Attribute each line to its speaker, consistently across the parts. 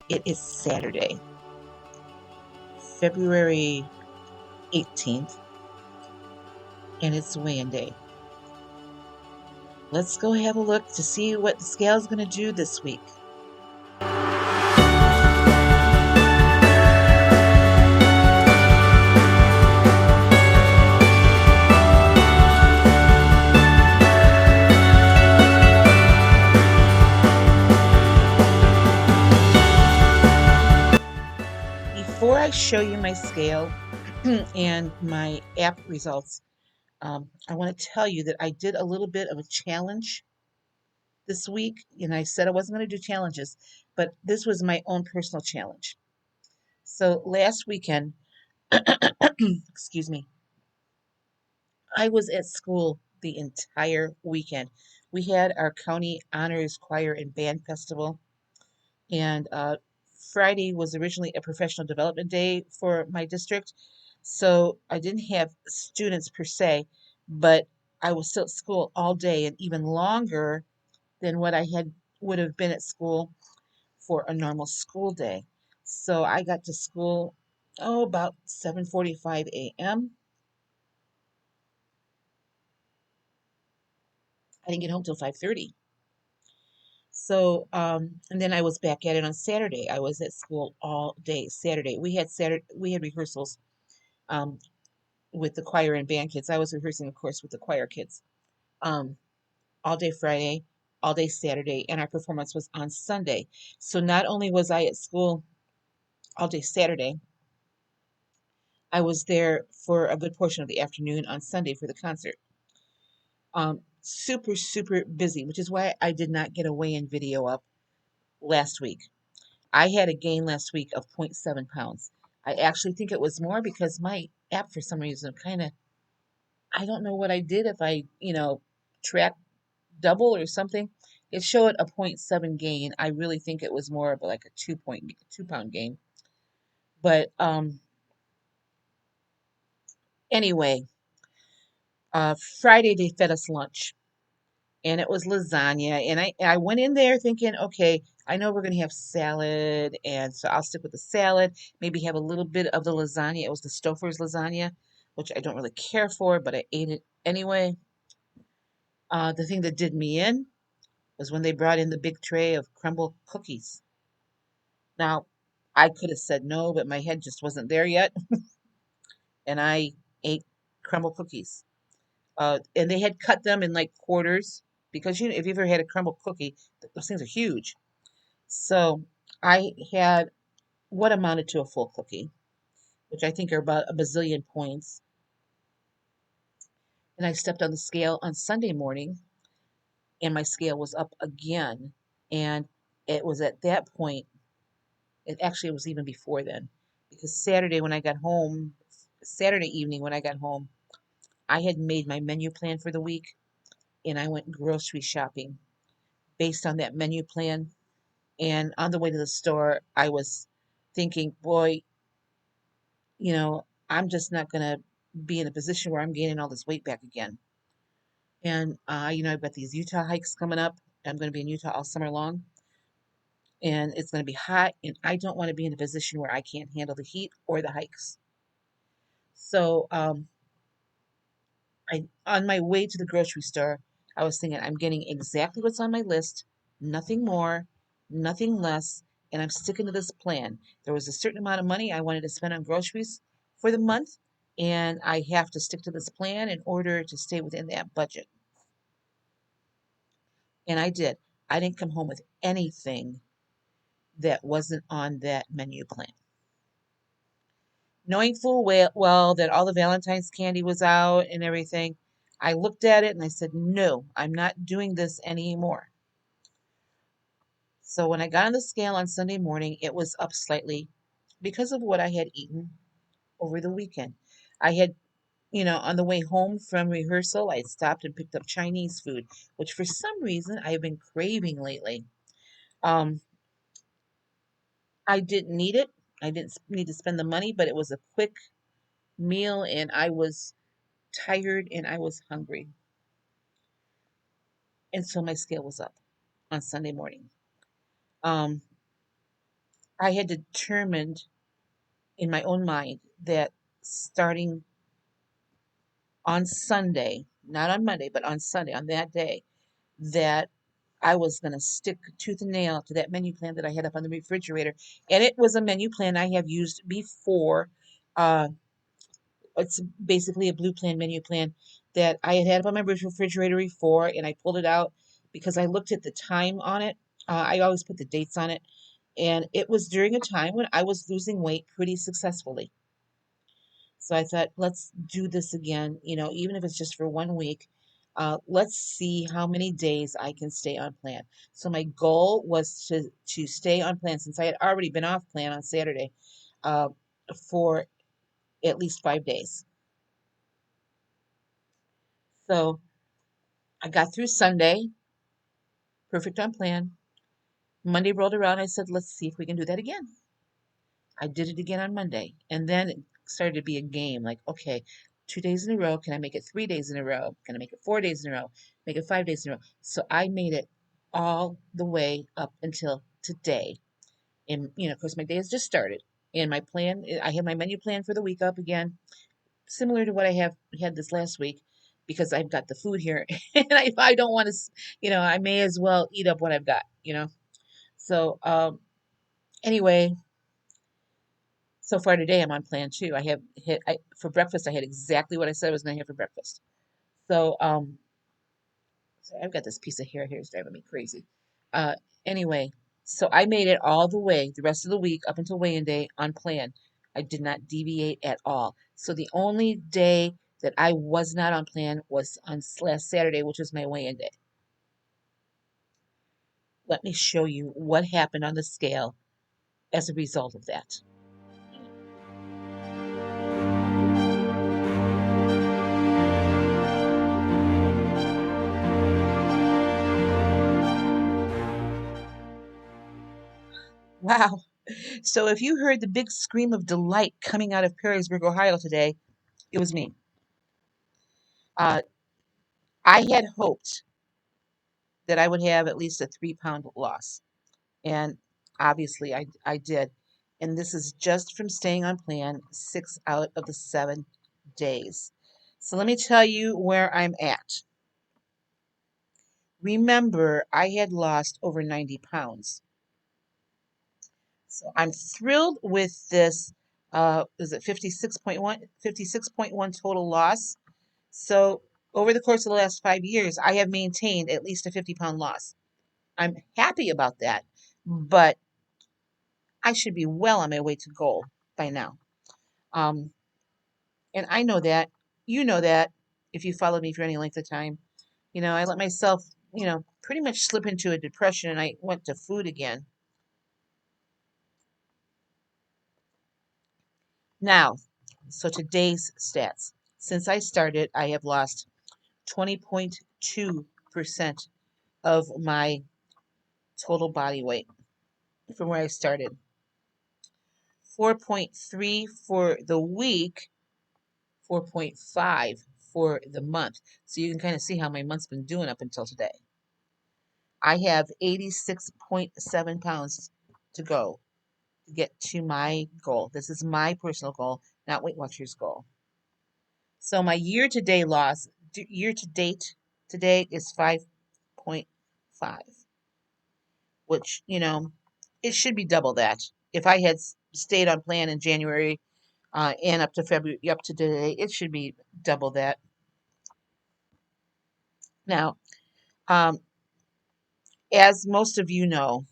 Speaker 1: It is Saturday, February 18th, and it's weighing day. Let's go have a look to see what the scale is going to do this week. Before I show you my scale and my app results, I want to tell you that I did a little bit of a challenge this week, and I said I wasn't going to do challenges, but this was my own personal challenge. So last weekend, excuse me, I was at school the entire weekend. We had our county honors choir and band festival, and Friday was originally a professional development day for my district. So I didn't have students per se, but I was still at school all day and even longer than what I had would have been at school for a normal school day. So I got to school about 7:45 a.m. I didn't get home till 5:30. So, and then I was back at it on Saturday. I was at school all day Saturday. We had rehearsals um, with the choir and band kids. I was rehearsing, of course, with the choir kids. Um, all day Friday, all day Saturday, and our performance was on Sunday. So not only was I at school all day Saturday, I was there for a good portion of the afternoon on Sunday for the concert. Super, super busy, which is why I did not get a weigh-in video up last week. I had a gain last week of 0.7 pounds. I actually think it was more because my app, for some reason, kind of, I don't know what I did if I, tracked double or something. It showed a 0.7 gain. I really think it was more of like a 2 pound gain. But anyway, Friday they fed us lunch and it was lasagna. And I went in there thinking, okay, I know we're going to have salad. And so I'll stick with the salad, maybe have a little bit of the lasagna. It was the Stouffer's lasagna, which I don't really care for, but I ate it anyway. The thing that did me in was when they brought in the big tray of crumble cookies. Now, I could have said no, but my head just wasn't there yet, and I ate crumble cookies. And they had cut them in like quarters because if you've ever had a crumble cookie, those things are huge. So I had what amounted to a full cookie, which I think are about a bazillion points. And I stepped on the scale on Sunday morning, and my scale was up again. And it was at that point, it actually was even before then, because Saturday evening when I got home, I had made my menu plan for the week and I went grocery shopping based on that menu plan. And on the way to the store, I was thinking, boy, I'm just not going to be in a position where I'm gaining all this weight back again. And, I've got these Utah hikes coming up. I'm going to be in Utah all summer long and it's going to be hot. And I don't want to be in a position where I can't handle the heat or the hikes. So, on my way to the grocery store, I was thinking I'm getting exactly what's on my list, nothing more, nothing less, and I'm sticking to this plan. There was a certain amount of money I wanted to spend on groceries for the month, and I have to stick to this plan in order to stay within that budget. And I did. I didn't come home with anything that wasn't on that menu plan. Knowing full well that all the Valentine's candy was out and everything, I looked at it and I said, no, I'm not doing this anymore. So when I got on the scale on Sunday morning, it was up slightly because of what I had eaten over the weekend. I had, on the way home from rehearsal, I stopped and picked up Chinese food, which for some reason I have been craving lately. Um, I didn't need it. I didn't need to spend the money, but it was a quick meal and I was tired and I was hungry. And so my scale was up on Sunday morning. Um, I had determined in my own mind that starting on Sunday, not on Monday, but on Sunday, on that day, that I was going to stick tooth and nail to that menu plan that I had up on the refrigerator. And it was a menu plan I have used before. Uh, it's basically a blue plan menu plan that I had up on my refrigerator before, and I pulled it out because I looked at the time on it. I always put the dates on it, and it was during a time when I was losing weight pretty successfully. So I thought, let's do this again, even if it's just for 1 week. Let's see how many days I can stay on plan. So my goal was to stay on plan since I had already been off plan on Saturday uh, for at least 5 days. So I got through Sunday, perfect on plan. Monday rolled around. I said, let's see if we can do that again. I did it again on Monday. And then it started to be a game like, okay, 2 days in a row. Can I make it 3 days in a row? Can I make it 4 days in a row? Make it 5 days in a row? So I made it all the way up until today. And, of course, my day has just started. And my plan, I have my menu plan for the week up again, similar to what I have had this last week, because I've got the food here. And if I don't want to, I may as well eat up what I've got. So, anyway, so far today, I'm on plan too. I have hit for breakfast. I had exactly what I said I was going to have for breakfast. So, so I've got this piece of hair here is driving me crazy. Uh, anyway, so I made it all the way the rest of the week up until weigh-in day on plan. I did not deviate at all. So the only day that I was not on plan was on last Saturday, which was my weigh-in day. Let me show you what happened on the scale as a result of that. Wow. So if you heard the big scream of delight coming out of Perrysburg, Ohio today, it was me. Uh, I had hoped that I would have at least a 3 pound loss. And obviously I did. And this is just from staying on plan 6 out of the 7 days. So let me tell you where I'm at. Remember, I had lost over 90 pounds. So I'm thrilled with this. Is it 56.1 total loss? So over the course of the last 5 years, I have maintained at least a 50-pound loss. I'm happy about that, but I should be well on my way to goal by now. Um, and I know that. You know that if you followed me for any length of time. I let myself, pretty much slip into a depression and I went to food again. Now, so today's stats. Since I started, I have lost 20.2% of my total body weight from where I started. 4.3 for the week, 4.5 for the month. So you can kind of see how my month's been doing up until today. I have 86.7 pounds to go to get to my goal. This is my personal goal, not Weight Watchers' goal. So my year to date today is 5.5, which, it should be double that. If I had stayed on plan in January and up to February, up to today, it should be double that. Now, um, as most of you know,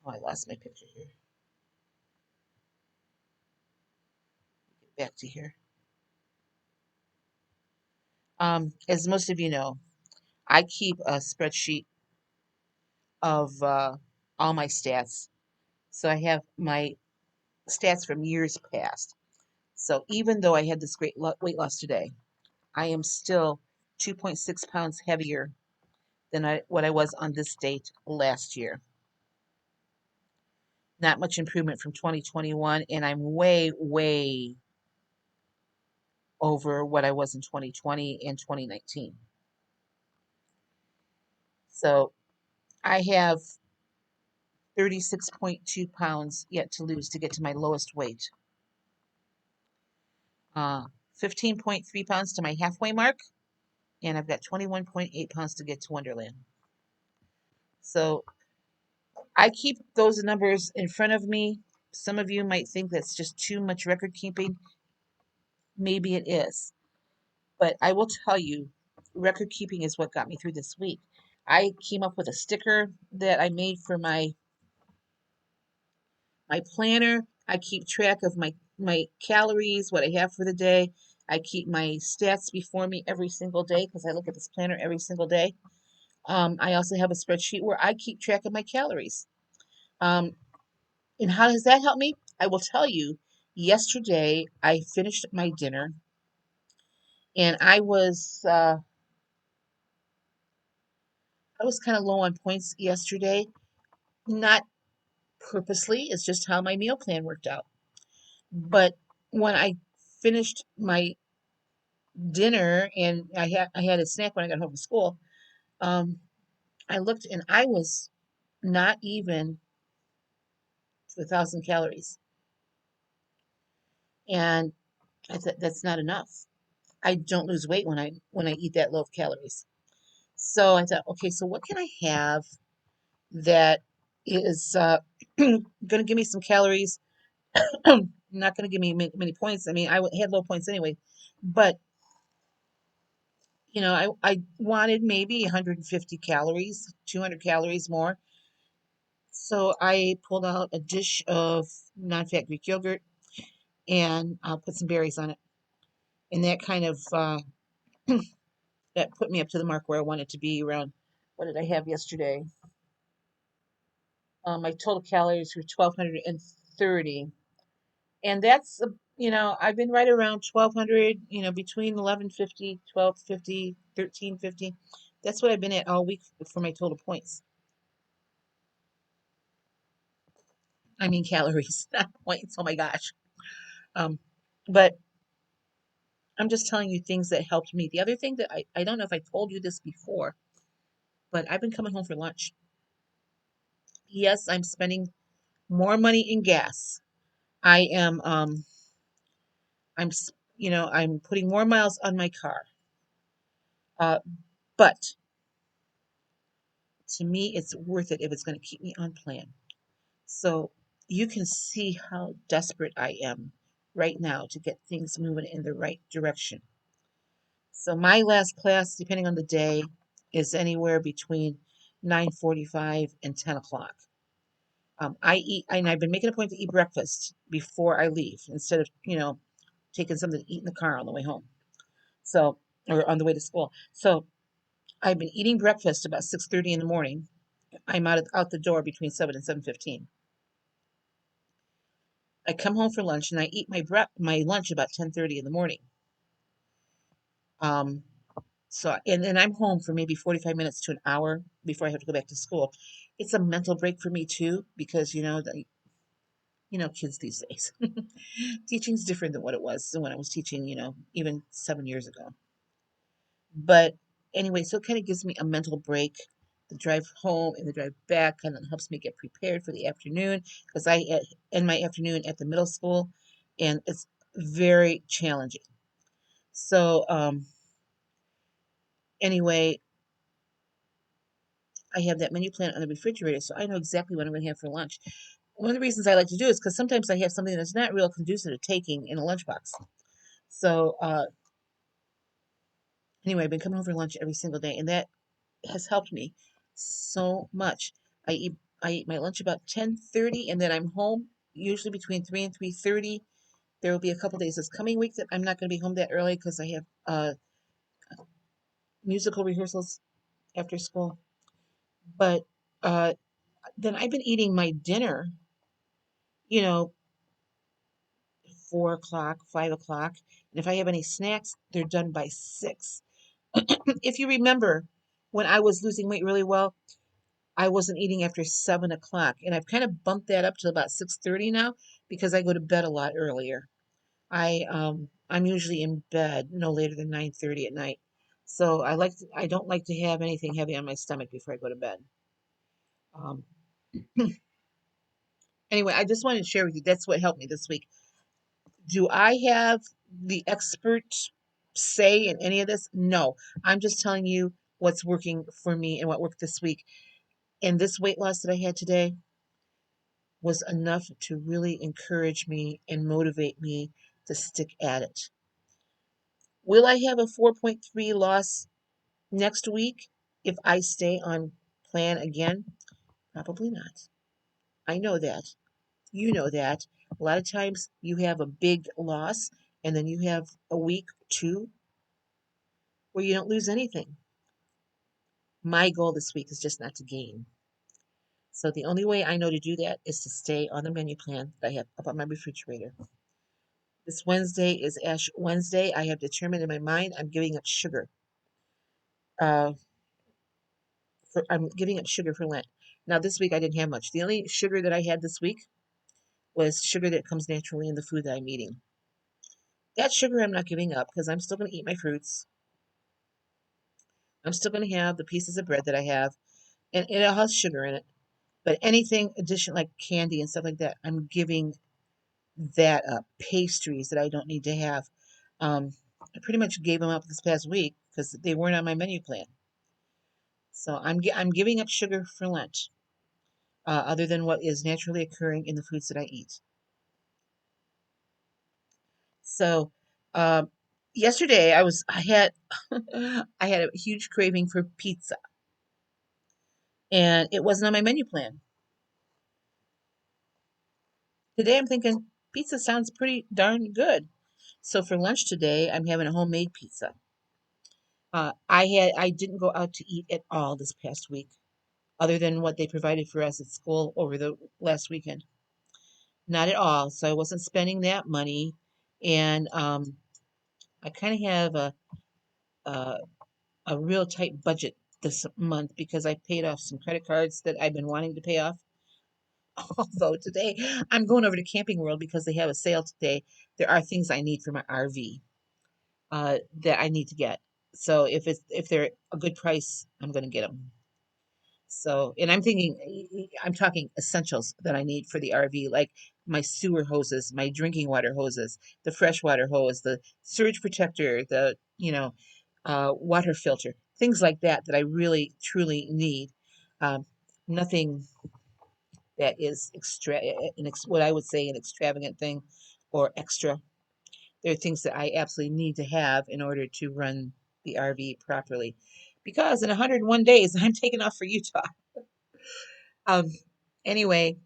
Speaker 1: oh, I lost my picture here. Get back to here. As most of you know, I keep a spreadsheet of all my stats. So I have my stats from years past. So even though I had this great weight loss today, I am still 2.6 pounds heavier than what I was on this date last year. Not much improvement from 2021, and I'm way, way over what I was in 2020 and 2019. So I have 36.2 pounds yet to lose to get to my lowest weight. 15.3 pounds to my halfway mark, and I've got 21.8 pounds to get to Wonderland. So I keep those numbers in front of me. Some of you might think that's just too much record keeping. Maybe it is. But I will tell you, record keeping is what got me through this week. I came up with a sticker that I made for my planner. I keep track of my calories, what I have for the day. I keep my stats before me every single day because I look at this planner every single day. I also have a spreadsheet where I keep track of my calories. Um, and how does that help me? I will tell you. Yesterday, I finished my dinner, and I was kind of low on points yesterday. Not purposely; it's just how my meal plan worked out. But when I finished my dinner and I had a snack when I got home from school, um, I looked and I was not even to 1,000 calories, and I thought that's not enough. I don't lose weight when I eat that low of calories. So I thought, okay, so what can I have that is going to give me some calories, not going to give me many points. I mean, had low points anyway, but I wanted maybe 150 calories, 200 calories more. So I pulled out a dish of non-fat Greek yogurt and I'll put some berries on it. And that kind of that put me up to the mark where I wanted to be around. What did I have yesterday? My total calories were 1,230, and that's I've been right around 1,200. Between 1150, 1250, 1350. That's what I've been at all week for my total points. I mean calories, not points. Oh my gosh. Um, but I'm just telling you things that helped me. The other thing that I don't know if I told you this before, but I've been coming home for lunch. Yes, I'm spending more money in gas. I am I'm I'm putting more miles on my car. Uh, but to me it's worth it if it's going to keep me on plan. So you can see how desperate I am right now to get things moving in the right direction. So my last class, depending on the day, is anywhere between 9:45 and 10 o'clock. I eat, and I've been making a point to eat breakfast before I leave instead of, taking something to eat in the car on the way home. So, or on the way to school. So I've been eating breakfast about 6:30 in the morning. I'm out the door between 7 and 7:15. I come home for lunch and I eat my lunch about 10:30 in the morning. Um, and then I'm home for maybe 45 minutes to an hour before I have to go back to school. It's a mental break for me too, because kids these days. Teaching's different than what it was when I was teaching, even 7 years ago. But anyway, so it kind of gives me a mental break. The drive home and the drive back kind of helps me get prepared for the afternoon because I end my afternoon at the middle school, and it's very challenging. So anyway, I have that menu plan on the refrigerator, so I know exactly what I'm going to have for lunch. One of the reasons I like to do is because sometimes I have something that's not real conducive to taking in a lunchbox. So anyway, I've been coming home for lunch every single day, and that has helped me so much. I eat I eat my lunch about 10:30, and then I'm home usually between 3 and 3:30. There will be a couple days this coming week that I'm not going to be home that early because I have musical rehearsals after school. But uh, then I've been eating my dinner, you know, 4 o'clock, 5 o'clock, and if I have any snacks, they're done by 6. If you remember, when I was losing weight really well, I wasn't eating after 7 o'clock, and I've kind of bumped that up to about 6:30 now because I go to bed a lot earlier. I'm usually in bed no later than 9:30 at night, so I don't like to have anything heavy on my stomach before I go to bed. Um, Anyway, I just wanted to share with you. That's what helped me this week. Do I have the expert say in any of this? No. I'm just telling you what's working for me and what worked this week. And this weight loss that I had today was enough to really encourage me and motivate me to stick at it. Will I have a 4.3 loss next week if I stay on plan again? Probably not. I know that. You know that. A lot of times you have a big loss and then you have a week, two, where you don't lose anything. My goal this week is just not to gain. So the only way I know to do that is to stay on the menu plan that I have up on my refrigerator. This Wednesday is Ash Wednesday. I have determined in my mind I'm giving up sugar. Uh, I'm giving up sugar for Lent. Now this week I didn't have much. The only sugar that I had this week was sugar that comes naturally in the food that I'm eating. That sugar I'm not giving up because I'm still going to eat my fruits. I'm still going to have the pieces of bread that I have, and it has sugar in it. But anything addition like candy and stuff like that, I'm giving that up. Pastries that I don't need to have. I pretty much gave them up this past week because they weren't on my menu plan. So I'm giving up sugar for Lent, other than what is naturally occurring in the foods that I eat. So, um, yesterday I had I had a huge craving for pizza, and it wasn't on my menu plan. Today I'm thinking pizza sounds pretty darn good. So for lunch today, I'm having a homemade pizza. I didn't go out to eat at all this past week, other than what they provided for us at school over the last weekend. Not at all. So I wasn't spending that money, and I kind of have a a real tight budget this month because I paid off some credit cards that I've been wanting to pay off. Although today I'm going over to Camping World because they have a sale today. There are things I need for my RV that I need to get. So if they're a good price, I'm going to get them. So, and I'm thinking, I'm talking essentials that I need for the RV, like my sewer hoses, my drinking water hoses, the freshwater hose, the surge protector, the, water filter, things like that that I really, truly need. Um, Nothing that is what I would say an extravagant thing or extra. There are things that I absolutely need to have in order to run the RV properly. Because in 101 days, I'm taking off for Utah. Um, anyway,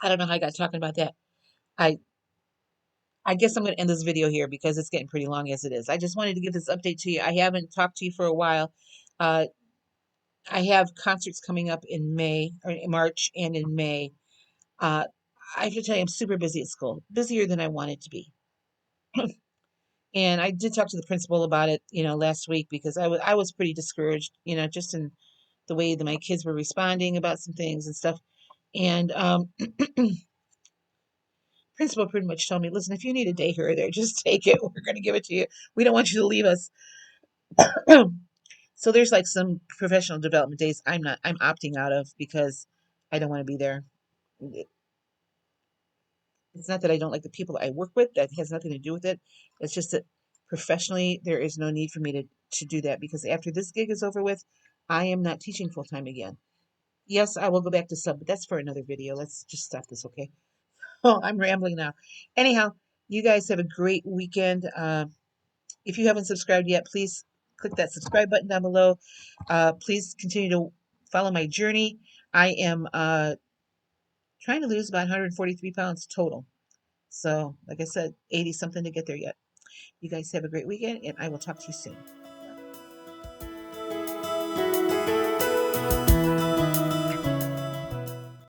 Speaker 1: I don't know how I got talking about that. I I guess I'm going to end this video here because it's getting pretty long as it is. I just wanted to give this update to you. I haven't talked to you for a while. Uh, I have concerts coming up in May or in March and in May. Uh, I have to tell you, I'm super busy at school, busier than I wanted to be. And I did talk to the principal about it, last week because I was pretty discouraged, just in the way that my kids were responding about some things and stuff. And principal pretty much told me, listen, if you need a day here or there, just take it. We're going to give it to you. We don't want you to leave us. So there's like some professional development days I'm opting out of because I don't want to be there. It's not that I don't like the people that I work with. That has nothing to do with it. It's just that professionally, there is no need for me to do that because after this gig is over with, I am not teaching full time again. Yes, I will go back to sub, but that's for another video. Let's just stop this, okay? Oh, I'm rambling now. Anyhow, you guys have a great weekend. If you haven't subscribed yet, please click that subscribe button down below. Please continue to follow my journey. I am trying to lose about 143 pounds total. So, like I said, 80 something to get there yet. You guys have a great weekend, and I will talk to you soon.